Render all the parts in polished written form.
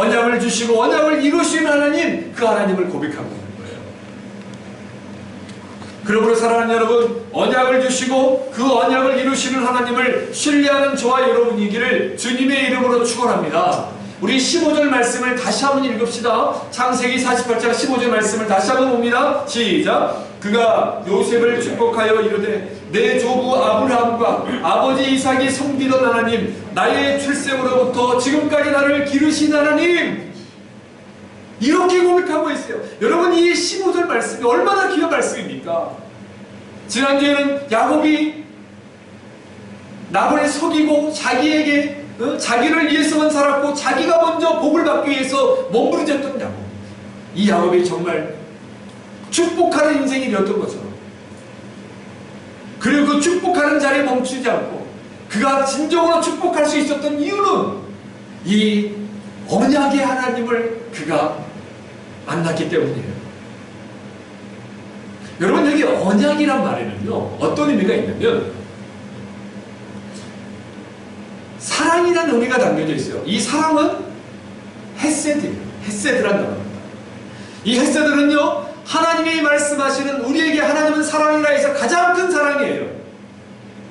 언약을 주시고 언약을 이루시는 하나님, 그 하나님을 고백하고 있는 거예요. 그러므로 사랑하는 여러분, 언약을 주시고 그 언약을 이루시는 하나님을 신뢰하는 저와 여러분이기를 주님의 이름으로 축원합니다. 우리 15절 말씀을 다시 한번 읽읍시다. 창세기 48장 15절 말씀을 다시 한번 봅니다. 시작. 그가 요셉을 축복하여 이르되 내 조부 아브라함과 아버지 이삭이 섬기던 하나님, 나의 출생으로부터 지금까지 나를 기르신 하나님, 이렇게 고백하고 있어요. 여러분, 이 15절 말씀이 얼마나 귀한 말씀입니까? 지난주에는 야곱이 나홀을 속이고 자기에게 자기를 위해서만 살았고 자기가 먼저 복을 받기 위해서 몸부림쳤던 야곱. 이 야곱이 정말 축복하는 인생이 되었던 것처럼, 그리고 그 축복하는 자리에 멈추지 않고 그가 진정으로 축복할 수 있었던 이유는 이 언약의 하나님을 그가 만났기 때문이에요. 여러분, 여기 언약이란 말에는요 어떤 의미가 있냐면 사랑이라는 의미가 담겨져 있어요. 이 사랑은 헤세드예요. 헤세드란 단어입니다. 이 헤세드는요, 하나님이 말씀하시는 우리에게 하나님은 사랑이라 해서 가장 큰 사랑이에요.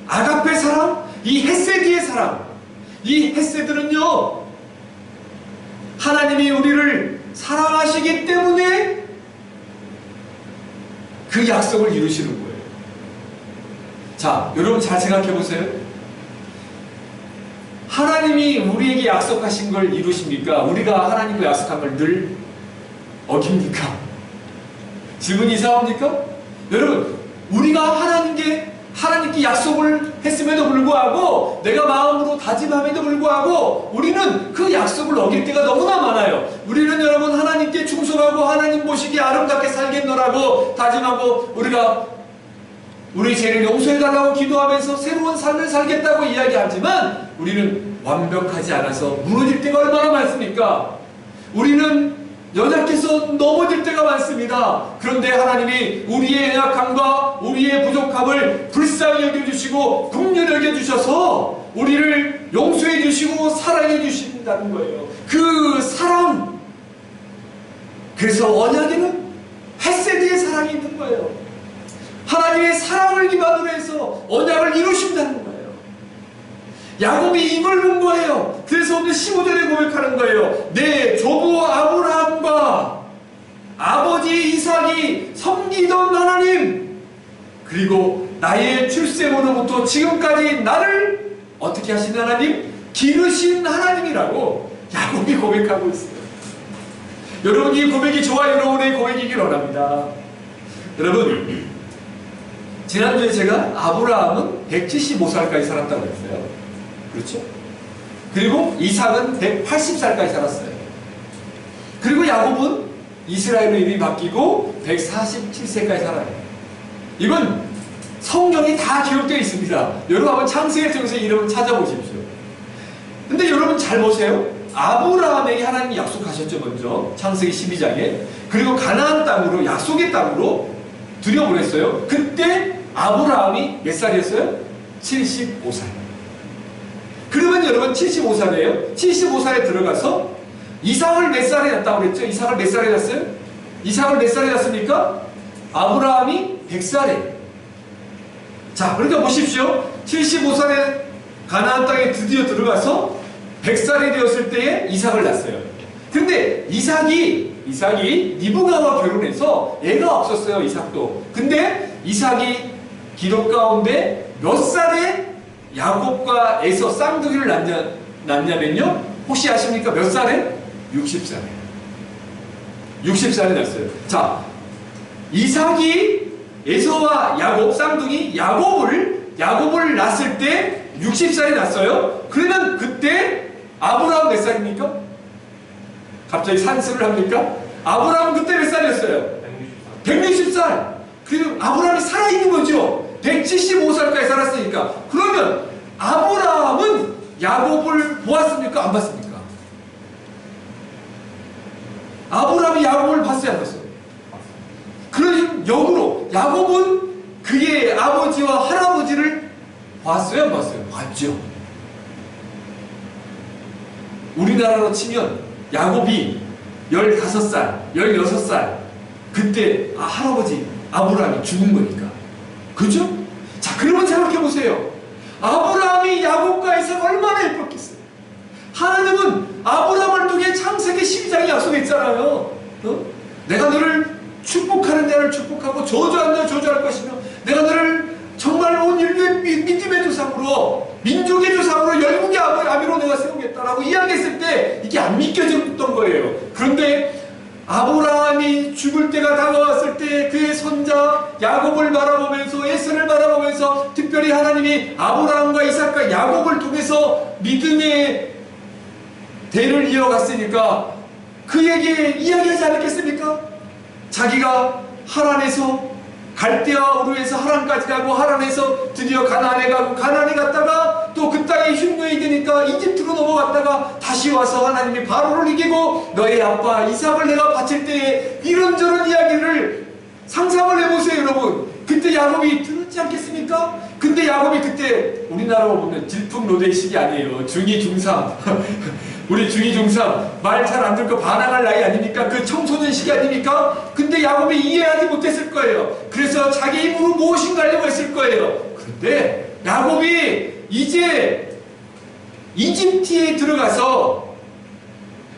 아가페 사랑, 이 헤세드의 사랑. 이 헤세드는요, 하나님이 우리를 사랑하시기 때문에 그 약속을 이루시는 거예요. 자, 여러분 잘 생각해 보세요. 하나님이 우리에게 약속하신 걸 이루십니까? 우리가 하나님과 약속한 걸 늘 어깁니까? 질문이 이상합니까? 여러분, 우리가 하나님께 약속을 했음에도 불구하고, 내가 마음으로 다짐함에도 불구하고 우리는 그 약속을 어길 때가 너무나 많아요. 우리는 여러분 하나님께 충성하고 하나님 보시기에 아름답게 살겠노라고 다짐하고 우리가 우리 죄를 용서해달라고 기도하면서 새로운 삶을 살겠다고 이야기하지만 우리는 완벽하지 않아서 무너질 때가 얼마나 많습니까? 우리는 연약해서 넘어질 때가 많습니다. 그런데 하나님이 우리의 연약함과 우리의 부족함을 불쌍히 여겨주시고 긍휼히 여겨주셔서 우리를 용서해 주시고 사랑해 주신다는 거예요. 그 사랑, 그래서 언약에는 헤세드의 사랑이 있는 거예요. 하나님의 사랑을 기반으로 해서 언약을 이루신다는 거예요. 야곱이 이걸 본 거예요. 그래서 오늘 15절에 고백하는 거예요. 내 조부 아브라함과 아버지 이삭이 섬기던 하나님, 그리고 나의 출생으로부터 지금까지 나를 어떻게 하신 하나님? 기르신 하나님이라고 야곱이 고백하고 있어요. 여러분, 이 고백이 저와 여러분의 고백이길 원합니다. 여러분, 지난주에 제가 아브라함은 175살까지 살았다고 했어요. 그렇죠? 그리고 이삭은 180살까지 살았어요. 그리고 야곱은 이스라엘로 이름이 바뀌고 147세까지 살아요. 이건 성경이 다 기록되어 있습니다. 여러분 한번 창세기를 통해서 이름을 찾아보십시오. 근데 여러분 잘 보세요. 아브라함에게 하나님이 약속하셨죠. 먼저 창세기 12장에. 그리고 가나안 땅으로, 약속의 땅으로 들여보냈어요. 그때 아브라함이 몇 살이었어요? 75살. 그러면 여러분 75살이에요. 75살에 들어가서 이삭을 몇 살에 낳았다고 그랬죠? 이삭을 몇 살에 낳았어요? 이삭을 몇 살에 낳았습니까? 아브라함이 100살에. 자, 그러니까 보십시오. 75살에 가나안 땅에 드디어 들어가서 100살이 되었을 때에 이삭을 낳았어요. 근데 이삭이 리브가와 결혼해서 애가 없었어요. 이삭도. 근데 이삭이 기록 가운데 몇 살에 야곱과 에서 쌍둥이를 낳냐면요, 혹시 아십니까? 몇 살에? 60살에. 60살에 낳았어요. 자, 이삭이 에서와 야곱, 쌍둥이 야곱을 낳았을 때 60살에 낳았어요. 그러면 그때 아브라함 몇 살입니까? 갑자기 산수를 합니까? 아브라함 그때 몇 살이었어요? 160살. 그리고 아브라함이 살아있는 거죠. 175살까지 살았으니까. 그러면 아브라함은 야곱을 보았습니까? 안 봤습니까? 아브라함이 야곱을 봤어요? 안 봤어요? 그러니 역으로 야곱은 그의 아버지와 할아버지를 봤어요? 안 봤어요? 봤죠. 우리나라로 치면 야곱이 15살, 16살 그때 할아버지 아브라함이 죽은 거니까. 그죠? 자, 그러면 생각해 보세요. 아브라함이 야곱과에서 얼마나 예뻤겠어요. 하나님은 아브라함을 통해 창세기 12장에 약속했잖아요. 내가 너를 축복하는 자를 축복하고 저주하는 자를 저주할 것이며 내가 너를 정말 온 인류의 믿음의 조상으로 민족의 조상으로 열국의 아비로 내가 세우겠다라고 이야기했을 때 이게 안 믿겨졌던 거예요. 그런데 아브라함이 죽을 때가 다가왔을 때 그의 손자 야곱을 바라보면서 에서를 바라보면서 특별히 하나님이 아브라함과 이삭과 야곱을 통해서 믿음의 대를 이어갔으니까 그에게 이야기하지 않았겠습니까? 자기가 하란에서 갈대아 우르에서 하란까지 가고 하란에서 드디어 가나안에 가고 가나안에 갔다가 또 그 땅에 흉노에 되니까 이집트로 넘어갔다가 다시 와서 하나님이 바로를 이기고 너의 아빠 이삭을 내가 바칠 때에 이런저런 이야기를 상상을 해보세요. 여러분 그때 야곱이 들었지 않겠습니까? 근데 야곱이 그때 우리나라로 보면 질풍노도의 아니에요. 중2 중3 우리 중2 중3 말 잘 안 듣고 반항할 나이 아닙니까? 그 청소년 시기 아닙니까? 근데 야곱이 이해하지 못했을 거예요. 그래서 자기 입으로 무엇인가 하려고 했을 거예요. 그런데 야곱이 이제 이집트에 들어가서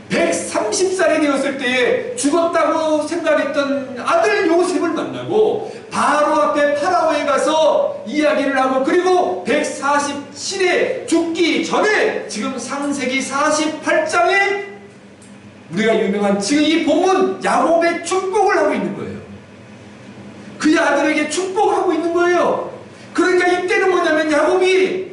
130살이 되었을 때에 죽었다고 생각했던 아들 요셉을 만나고 바로 앞에 파라오에 가서 이야기를 하고 그리고 147에 죽기 전에 지금 창세기 48장에 우리가 유명한 지금 이 본문 야곱의 축복을 하고 있는 거예요. 그의 아들에게 축복을 하고 있는 거예요. 그러니까 이때는 뭐냐면 야곱이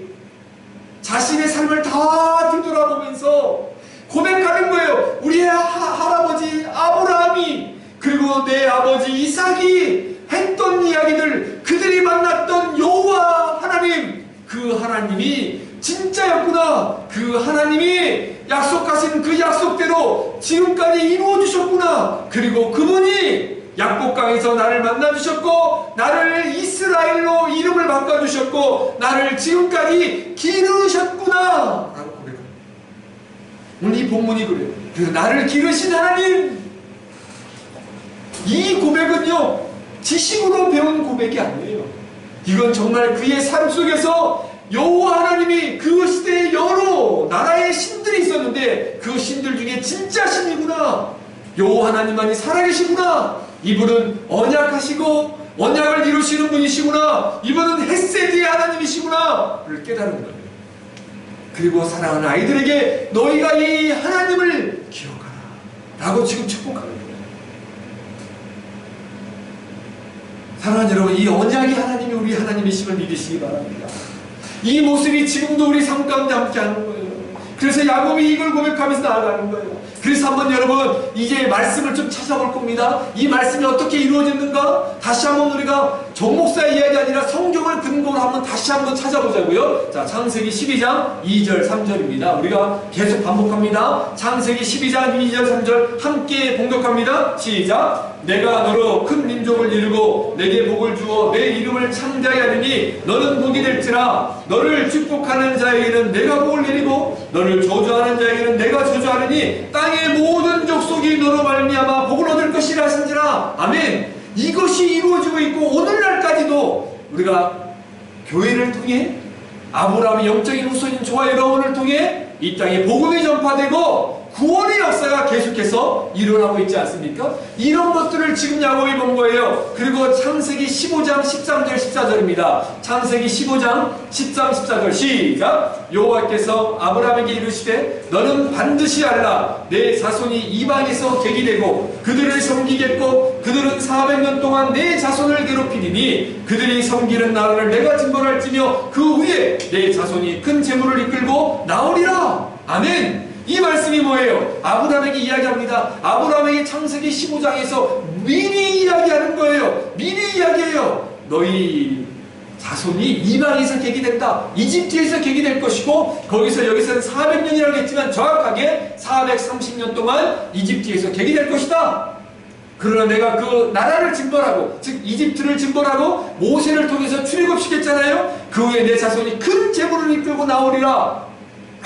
자신의 삶을 다 뒤돌아보면서 고백하는 거예요. 우리의 할아버지 아브라함이 그리고 내 아버지 이삭이 했던 이야기들 그들이 만났던 여호와 하나님 그 하나님이 진짜였구나. 그 하나님이 약속하신 그 약속대로 지금까지 이루어주셨구나. 그리고 그분이 약복강에서 나를 만나주셨고 나를 이스라엘로 이름을 바꿔주셨고 나를 지금까지 기르셨구나 라고 고백합니다. 오늘 이 본문이 그래요. 그래서 나를 기르신 하나님, 이 고백은요 지식으로 배운 고백이 아니에요. 이건 정말 그의 삶 속에서 여호와 하나님이 그 시대에 여러 나라의 신들이 있었는데 그 신들 중에 진짜 신이구나, 여호와 하나님만이 살아계시구나, 이분은 언약하시고 언약을 이루시는 분이시구나, 이분은 헷세드의 하나님이시구나 를 깨달은 거예요. 그리고 사랑하는 아이들에게 너희가 이 하나님을 기억하라 라고 지금 축복하는 거예요. 사랑하는 여러분, 이 언약이 하나님이 우리 하나님이심을 믿으시기 바랍니다. 이 모습이 지금도 우리 삶 가운데 함께하는 거예요. 그래서 야곱이 이걸 고백하면서 나아가는 거예요. 그래서 한번 여러분 이제 말씀을 좀 찾아볼 겁니다. 이 말씀이 어떻게 이루어졌는가 다시 한번 우리가 정 목사의 이야기 아니라 성경을 근거로 한번 다시 한번 찾아보자고요. 자, 창세기 12장 2절 3절입니다. 우리가 계속 반복합니다. 창세기 12장 2절 3절 함께 봉독합니다. 시작. 내가 너로 큰 민족을 이루고 내게 복을 주어 내 이름을 창대하게 하리니 너는 복이 될지라. 너를 축복하는 자에게는 내가 복을 내리고 너를 저주하는 자에게는 내가 저주하리니 땅의 모든 족속이 너로 말미암아 복을 얻을 것이라 하신지라. 아멘. 이것이 이루어지고 있고 오늘날까지도 우리가 교회를 통해 아브라함의 영적인 후손인 저와 여러분을 통해 이 땅에 복음이 전파되고 구원의 역사가 계속해서 일어나고 있지 않습니까? 이런 것들을 지금 야곱이 본 거예요. 그리고 창세기 15장 13절 14절입니다. 창세기 15장 13, 14절 시작. 여호와께서 아브라함에게 이르시되 너는 반드시 알라. 내 자손이 이방에서 객이 되고 그들을 섬기겠고 그들은 400년 동안 내 자손을 괴롭히리니 그들이 섬기는 나라를 내가 진벌할지며 그 후에 내 자손이 큰 재물을 이끌고 나오리라. 아멘. 이 말씀이 뭐예요? 아브라함에게 이야기합니다. 아브라함에게 창세기 15장에서 미리 이야기하는 거예요. 미리 이야기해요. 너희 자손이 이방에서 객이 된다. 이집트에서 객이 될 것이고 거기서 여기서는 400년이라고 했지만 정확하게 430년 동안 이집트에서 객이 될 것이다. 그러나 내가 그 나라를 징벌하고 즉 이집트를 징벌하고 모세를 통해서 출애굽시켰잖아요. 그 후에 내 자손이 큰 재물을 이끌고 나오리라.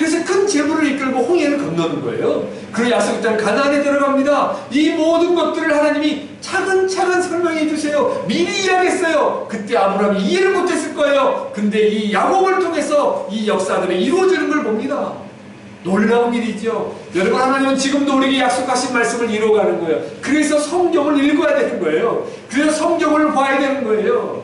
그래서 큰 제물을 이끌고 홍해를 건너는 거예요. 그 약속의 땅 가나안에 들어갑니다. 이 모든 것들을 하나님이 차근차근 설명해 주세요. 미리 이야기했어요. 그때 아브라함이 이해를 못했을 거예요. 근데 이 야곱을 통해서 이 역사들이 이루어지는 걸 봅니다. 놀라운 일이죠. 여러분, 하나님은 지금도 우리에게 약속하신 말씀을 이루어가는 거예요. 그래서 성경을 읽어야 되는 거예요. 그래서 성경을 봐야 되는 거예요.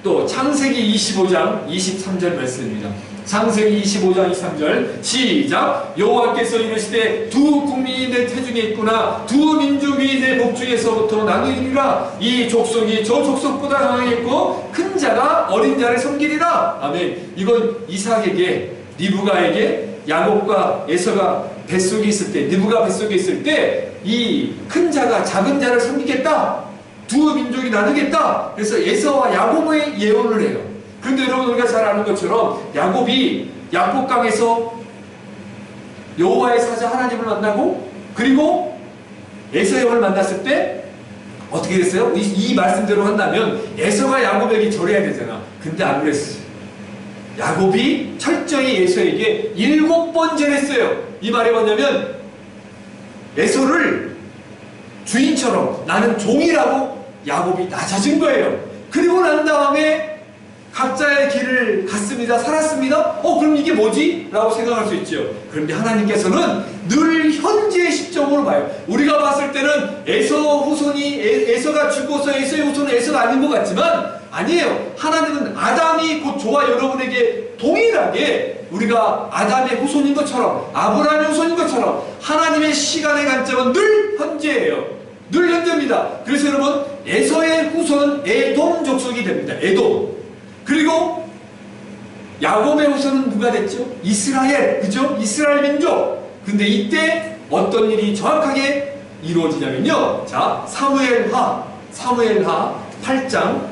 또 창세기 25장 23절 말씀입니다. 창세기 25장 23절 시작. 여호와께서 이르시되 두 국민이 내 태중에 있구나. 두 민족이 내 복중에서부터 나누리라. 이 족속이 저 족속보다 강하겠고 큰 자가 어린 자를 섬기리라. 아멘. 이건 이삭에게, 리브가에게, 야곱과 에서가 뱃속에 있을 때, 리브가 뱃속에 있을 때 이 큰 자가 작은 자를 섬기겠다. 두 민족이 나누겠다. 그래서 에서와 야곱의 예언을 해요. 그런데 여러분, 우리가 잘 아는 것처럼 야곱이 약복강에서 여호와의 사자 하나님을 만나고, 그리고 에서의 형을 만났을 때 어떻게 됐어요? 이 말씀대로 한다면 에서가 야곱에게 절해야 되잖아. 근데 안 그랬어요. 야곱이 철저히 에서에게 7번 절했어요. 이 말이 뭐냐면 에서를 주인처럼, 나는 종이라고 야곱이 낮아진 거예요. 그리고 난 다음에 각자의 길을 갔습니다. 살았습니다. 그럼 이게 뭐지? 라고 생각할 수 있죠. 그런데 하나님께서는 늘 현재의 시점으로 봐요. 우리가 봤을 때는 에서 후손이, 에서가 죽어서 에서의 후손은 에서가 아닌 것 같지만 아니에요. 하나님은 아담이 곧 저와 여러분에게 동일하게 우리가 아담의 후손인 것처럼, 아브라함의 후손인 것처럼 하나님의 시간의 관점은 늘 현재예요. 늘 현재입니다. 그래서 여러분, 에서의 후손은 에돔 족속이 됩니다. 에돔. 그리고 야곱의 후손은 누가 됐죠? 이스라엘. 그죠? 이스라엘 민족. 근데 이때 어떤 일이 정확하게 이루어지냐면요. 자, 사무엘하 8장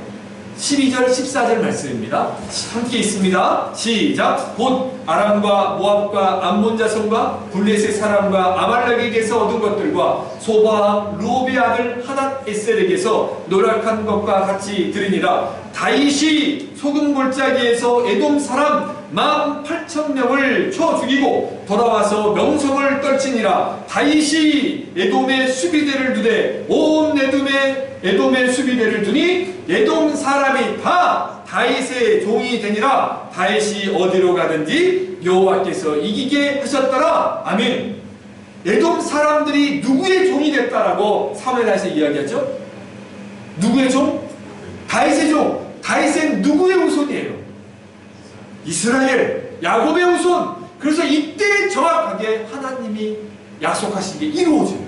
12절 14절 말씀입니다. 함께 있습니다. 시작. 곧 아람과 모압과 암몬 자손과 블레셋 사람과 아말렉에게서 얻은 것들과 소바 루오베 아들 하닷 에셀에게서 노력한 것과 같이 들으니라. 다윗이 소금 골짜기에서 에돔 사람 18,000명을 쳐 죽이고 돌아와서 명성을 떨치니라. 다윗이 에돔의 수비대를 두되 온 에돔의 수비대를 두니 에돔 사람이 다 다윗의 종이 되니라. 다윗이 어디로 가든지 여호와께서 이기게 하셨더라. 아멘. 에돔 사람들이 누구의 종이 됐다라고 사무엘하에서 이야기하죠? 누구의 종? 다윗의 종. 다윗은 누구의 후손이에요? 이스라엘, 야곱의 후손. 그래서 이때 정확하게 하나님이 약속하신 게 이루어져요.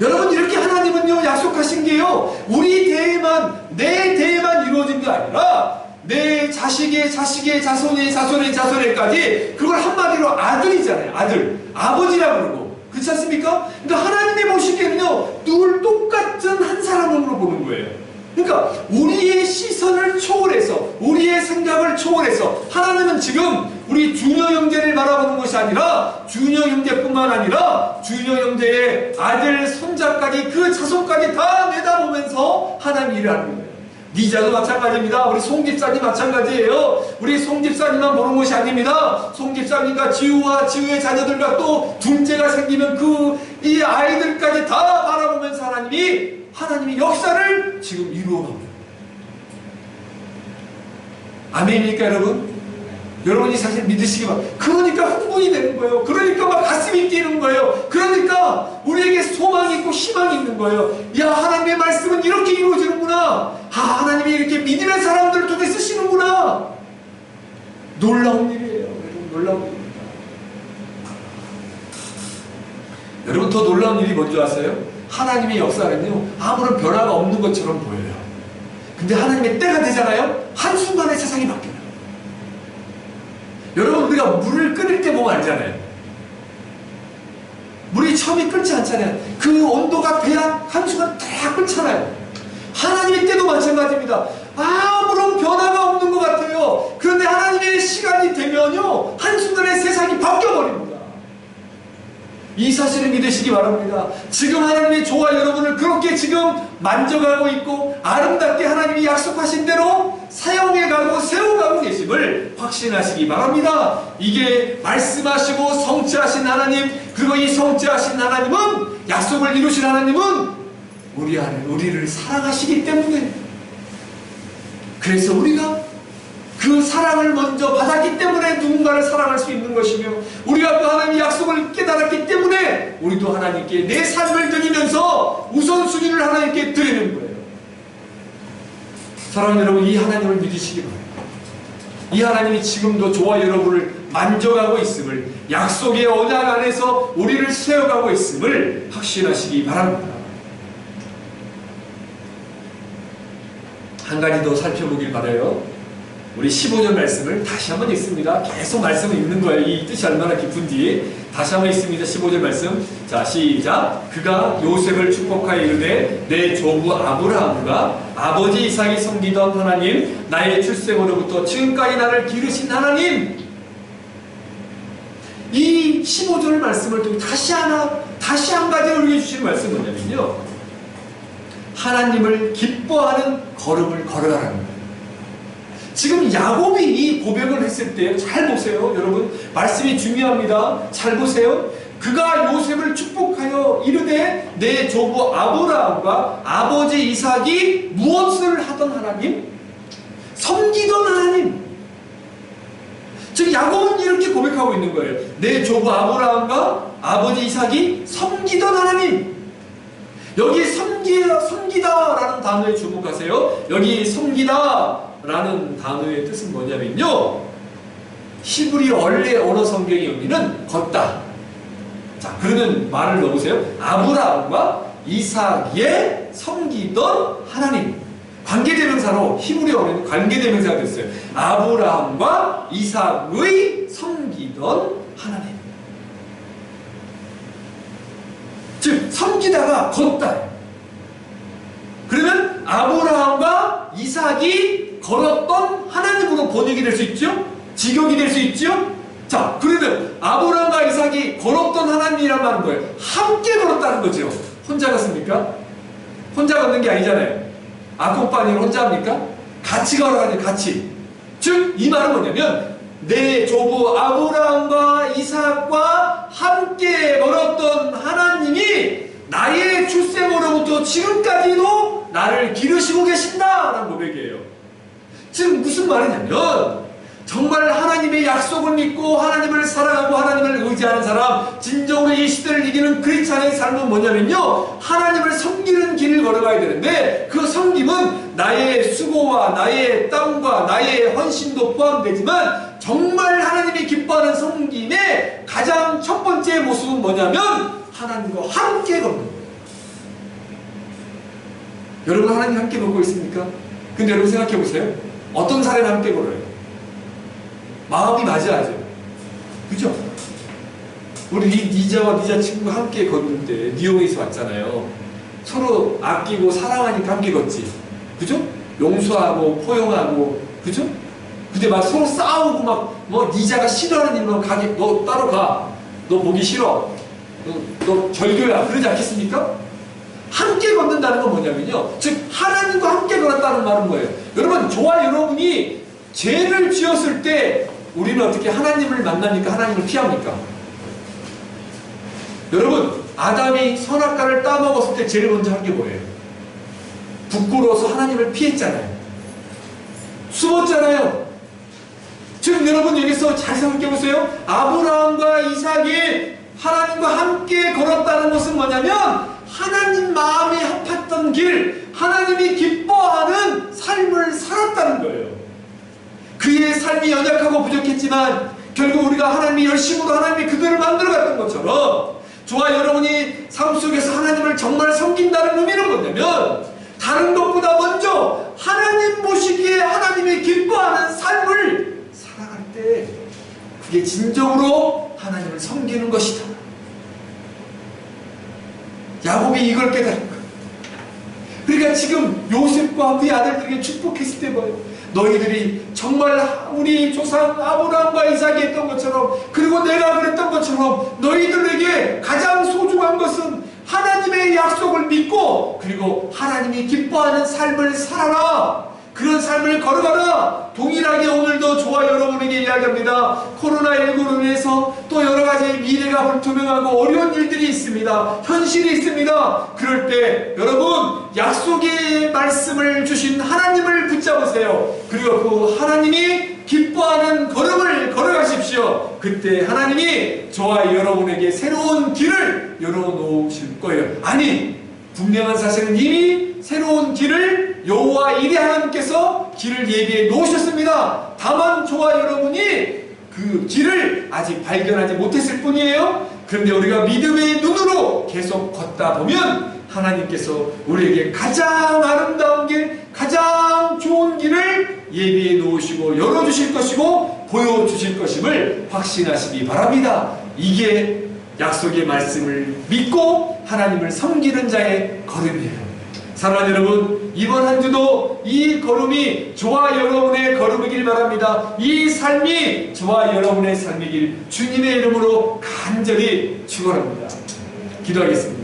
여러분, 이렇게 하나님은요, 약속하신 게요, 우리 대에만, 내 대에만 이루어진 게 아니라 내 자식의 자식의 자손의 자손의 자손에까지, 그걸 한마디로 아들이잖아요. 아들, 아버지라고 그러고. 그렇지 않습니까? 그러니까 하나님이 보시기에는요, 늘 똑같은 한 사람으로 보는 거예요. 그러니까 우리의 시선을 초월해서, 우리의 생각을 초월해서 하나님은 지금 우리 주녀 형제를 바라보는 것이 아니라, 주녀 형제뿐만 아니라 주녀 형제의 아들, 손자까지, 그 자손까지 다 내다보면서 하나님 일을 하는 거예요. 니자도 마찬가지입니다. 우리 송집사님 마찬가지예요. 우리 송집사님만 보는 것이 아닙니다. 송집사님과 지우와 지우의 자녀들과 또 둘째가 생기면 이 아이들까지 다 바라보면서 하나님이 역사를 지금 이루어갑니다. 아멘입니까, 여러분? 여러분이 사실 믿으시기 바랍니다. 그러니까 흥분이 되는 거예요. 그러니까 막 가슴이 뛰는 거예요. 그러니까 우리에게 소망이 있고 희망이 있는 거예요. 야, 하나님의 말씀은 이렇게 이루어지는구나. 하나님이 이렇게 믿음의 사람들을 통해 쓰시는구나. 놀라운 일이에요. 여러분, 놀라운 일입니다. 여러분, 더 놀라운 일이 뭔지 아세요? 하나님의 역사는요, 아무런 변화가 없는 것처럼 보여요. 근데 하나님의 때가 되잖아요? 한순간에 세상이 바뀌어요. 여러분, 우리가 물을 끓일 때 보면 알잖아요. 물이 처음에 끓지 않잖아요. 그 온도가 돼야 한순간 딱 끓잖아요. 하나님의 때도 마찬가지입니다. 아무런 변화가 없는 것 같아요. 그런데 하나님의 시간이 되면요, 한순간에 세상이 바뀌어버립니다. 이 사실을 믿으시기 바랍니다. 지금 하나님의 저와 여러분을 그렇게 지금 만져가고 있고 아름답게 하나님이 약속하신 대로 사용해가고 세워가고 계세요. 이루심을 확신하시기 바랍니다. 이게 말씀하시고 성취하신 하나님, 그리고 이 성취하신 하나님은, 약속을 이루신 하나님은 우리를 사랑하시기 때문에, 그래서 우리가 그 사랑을 먼저 받았기 때문에 누군가를 사랑할 수 있는 것이며, 우리가 그 하나님의 약속을 깨달았기 때문에 우리도 하나님께 내 삶을 드리면서 우선순위를 하나님께 드리는 거예요. 사랑하는 여러분, 이 하나님을 믿으시기 바랍니다. 이 하나님이 지금도 저와 여러분을 만져가고 있음을, 약속의 언약 안에서 우리를 세워가고 있음을 확신하시기 바랍니다. 한 가지 더 살펴보길 바라요. 우리 15절 말씀을 다시 한번 읽습니다. 계속 말씀을 읽는 거예요. 이 뜻이 얼마나 깊은지. 다시 한번 읽습니다. 15절 말씀. 자, 시작. 그가 요셉을 축복하여 이르되 내 조부 아브라함과 아버지 이삭이 섬기던 하나님, 나의 출생으로부터 지금까지 나를 기르신 하나님. 이 15절 말씀을 또 다시 한 가지 우리에게 주시는 말씀은 뭐냐면요, 하나님을 기뻐하는 걸음을 걸어가라는 거예요. 지금 야곱이 이 고백을 했을 때 잘 보세요. 여러분, 말씀이 중요합니다. 잘 보세요. 그가 요셉을 축복하여 이르되 내 조부 아브라함과 아버지 이삭이 무엇을 하던 하나님? 섬기던 하나님. 즉 야곱은 이렇게 고백하고 있는 거예요. 내 조부 아브라함과 아버지 이삭이 섬기던 하나님. 여기 섬기다라는 단어에 주목하세요. 여기 섬기다라는 단어의 뜻은 뭐냐면요, 히브리 원래 언어 성경이 여기는 걷다. 자, 그러면 말을 넣으세요. 아브라함과 이삭의 섬기던 하나님. 관계대명사로 히브리 언어는 관계대명사가 됐어요. 아브라함과 이삭의 섬기던 하나님. 즉 섬기다가 걷다. 그러면 아브라함과 이삭이 걸었던 하나님으로 번역이 될 수 있죠? 직역이 될 수 있죠? 자, 그러면 아브라함과 이삭이 걸었던 하나님이란 말은 뭐예요? 함께 걸었다는 거죠. 혼자 갔습니까? 혼자 걷는 게 아니잖아요. 아코파니를 혼자 합니까? 같이 걸어가죠. 같이. 즉 이 말은 뭐냐면 내 조부 아브라함과 이삭과 함께 걸었던 하나님이 나의 출생으로부터 지금까지도 나를 기르시고 계신다라는 고백이에요. 즉 무슨 말이냐면, 정말 하나님의 약속을 믿고 하나님을 사랑하고 하나님을 의지하는 사람, 진정으로 이 시대를 이기는 크리스찬의 삶은 뭐냐면요, 하나님을 섬기는 길을 걸어가야 되는데, 그 섬김은 나의 수고와 나의 땀과 나의 헌신도 포함되지만 정말 하나님이 기뻐하는 섬김의 가장 첫 번째 모습은 뭐냐면 하나님과 함께 걷는 거예요. 여러분, 하나님 함께 걷고 있습니까? 근데 여러분 생각해 보세요. 어떤 사람이 함께 걸어요? 마음이 맞아야죠. 그죠? 우리 니자와 니자 친구가 함께 걷는 때 뉴욕에서 왔잖아요. 서로 아끼고 사랑하니까 함께 걷지. 그죠? 용서하고 포용하고. 그죠? 근데 막 서로 싸우고 막 뭐 니자가 싫어하는 일만 가게, 너 따로 가. 너 보기 싫어. 너 절교야. 그러지 않겠습니까? 함께 걷는다는 건 뭐냐면요, 즉 하나님과 함께 걸었다는 말은 뭐예요? 여러분, 저와 여러분이 죄를 지었을 때 우리는 어떻게 하나님을 만납니까? 하나님을 피합니까? 여러분, 아담이 선악과를 따먹었을 때 제일 먼저 한 게 뭐예요? 부끄러워서 하나님을 피했잖아요. 숨었잖아요. 즉 여러분, 여기서 잘 생각해 보세요. 아브라함과 이삭이 하나님과 함께 걸었다는 것은 뭐냐면 하나님 마음이 합했던 길, 하나님이 기뻐하는 삶을 살았다는 거예요. 그의 삶이 연약하고 부족했지만 결국 우리가 하나님이 열심으로 하나님이 그들을 만들어갔던 것처럼 저와 여러분이 삶 속에서 하나님을 정말 섬긴다는 의미는 뭐냐면 다른 것보다 먼저 하나님 보시기에 하나님이 기뻐하는 삶을 살아갈 때 그게 진정으로 하나님을 섬기는 것이다. 야곱이 이걸 깨달은 거예요. 그러니까 지금 요셉과 그의 아들들에게 축복했을 때 봐요. 너희들이 정말 우리 조상 아브라함과 이삭이 했던 것처럼, 그리고 내가 그랬던 것처럼 너희들에게 가장 소중한 것은 하나님의 약속을 믿고 그리고 하나님이 기뻐하는 삶을 살아라. 그런 삶을 걸어가라. 동일하게 오늘도 오늘도 저와 여러분에게 이야기합니다. 코로나19로 인해서 또 여러 가지 미래가 불투명하고 어려운 일들이 있습니다. 현실이 있습니다. 그럴 때 여러분 약속의 말씀을 주신 하나님을 붙잡으세요. 그리고 그 하나님이 기뻐하는 걸음을 걸어가십시오. 그때 하나님이 저와 여러분에게 새로운 길을 열어놓으실 거예요. 아니, 분명한 사실은 이미 새로운 길을 여호와 이레 하나님께서 길을 예비해 놓으셨습니다. 다만 저와 여러분이 그 길을 아직 발견하지 못했을 뿐이에요. 그런데 우리가 믿음의 눈으로 계속 걷다 보면 하나님께서 우리에게 가장 아름다운 길, 가장 좋은 길을 예비해 놓으시고 열어주실 것이고 보여주실 것임을 확신하시기 바랍니다. 이게 약속의 말씀을 믿고 하나님을 섬기는 자의 걸음이에요. 사랑하는 여러분, 이번 한 주도 이 걸음이 저와 여러분의 걸음이길 바랍니다. 이 삶이 저와 여러분의 삶이길 주님의 이름으로 간절히 축원합니다. 기도하겠습니다.